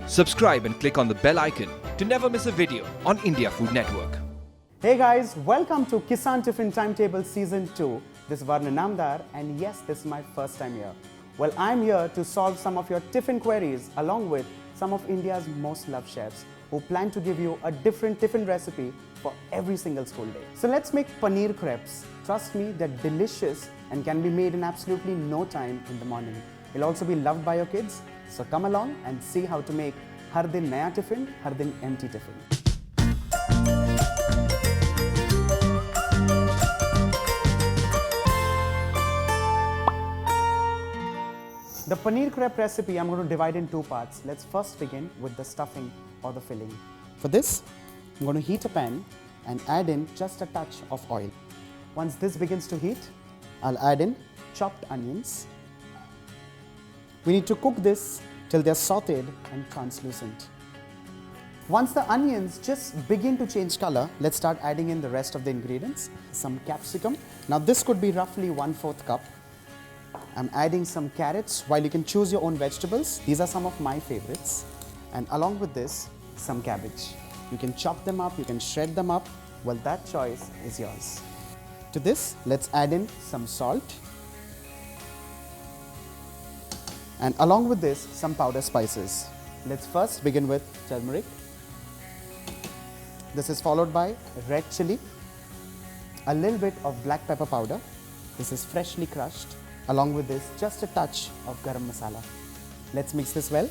Subscribe and click on the bell icon to never miss a video on India Food Network. Hey guys, welcome to Kissan Tiffin Timetable Season 2. This is Varna Namdar and yes, this is my first time here. Well, I'm here to solve some of your tiffin queries along with some of India's most loved chefs who plan to give you a different tiffin recipe for every single school day. So let's make Paneer Crepes. Trust me, they're delicious and can be made in absolutely no time in the morning. Will also be loved by your kids. So come along and see how to make Har Din Naya Tiffin, Har Din Empty Tiffin. The Paneer Crepe recipe I'm going to divide in two parts. Let's first begin with the stuffing or the filling. For this, I'm going to heat a pan and add in just a touch of oil. Once this begins to heat, I'll add in chopped onions. We need to cook this till they're sauteed and translucent. Once the onions just begin to change color, let's start adding in the rest of the ingredients. Some capsicum. Now this could be roughly 1/4 cup. I'm adding some carrots, while you can choose your own vegetables. These are some of my favorites. And along with this, some cabbage. You can chop them up, you can shred them up. Well, that choice is yours. To this, let's add in some salt. And along with this, some powder spices. Let's first begin with turmeric. This is followed by red chili, a little bit of black pepper powder. This is freshly crushed. Along with this, just a touch of Garam Masala. Let's mix this well.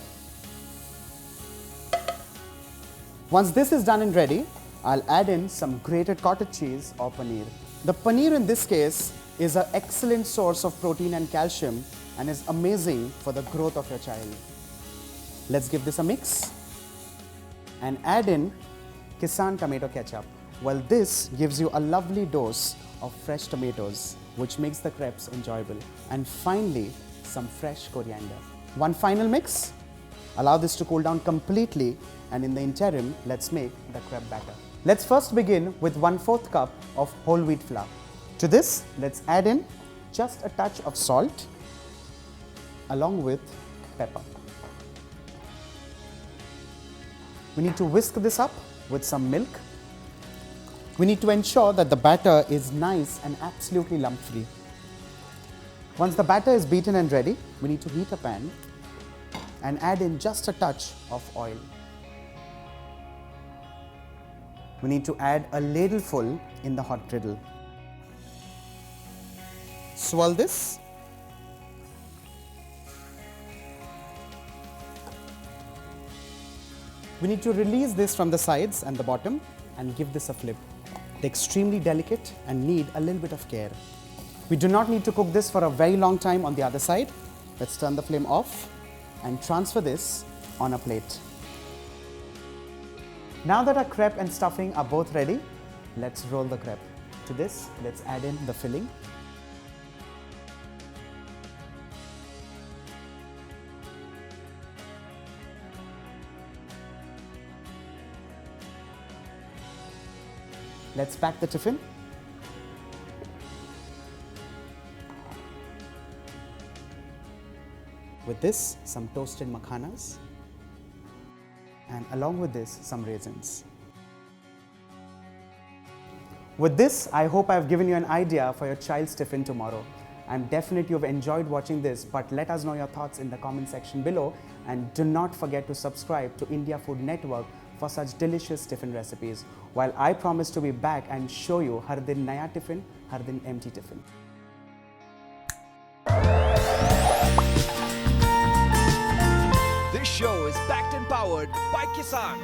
Once this is done and ready, I'll add in some grated cottage cheese or paneer. The paneer in this case is an excellent source of protein and calcium and is amazing for the growth of your child. Let's give this a mix and add in Kissan Tomato Ketchup. Well, this gives you a lovely dose of fresh tomatoes, which makes the crepes enjoyable. And finally, some fresh coriander. One final mix. Allow this to cool down completely, and in the interim, let's make the crepe batter. Let's first begin with 1/4 cup of whole wheat flour. To this, let's add in just a touch of salt along with pepper. We need to whisk this up with some milk. We need to ensure that the batter is nice and absolutely lump-free. Once the batter is beaten and ready, we need to heat a pan and add in just a touch of oil. We need to add a ladleful in the hot griddle. Swirl this. We need to release this from the sides and the bottom and give this a flip. They're extremely delicate and need a little bit of care. We do not need to cook this for a very long time on the other side. Let's turn the flame off and transfer this on a plate. Now that our crepe and stuffing are both ready, let's roll the crepe. To this, let's add in the filling. Let's pack the tiffin. With this, some toasted makhanas. And along with this, some raisins. With this, I hope I've given you an idea for your child's tiffin tomorrow. I'm definitely you've enjoyed watching this, but let us know your thoughts in the comment section below. And do not forget to subscribe to India Food Network for such delicious tiffin recipes, while I promise to be back and show you Har Din Naya Tiffin, Har Din Empty Tiffin. This show is backed and powered by Kissan.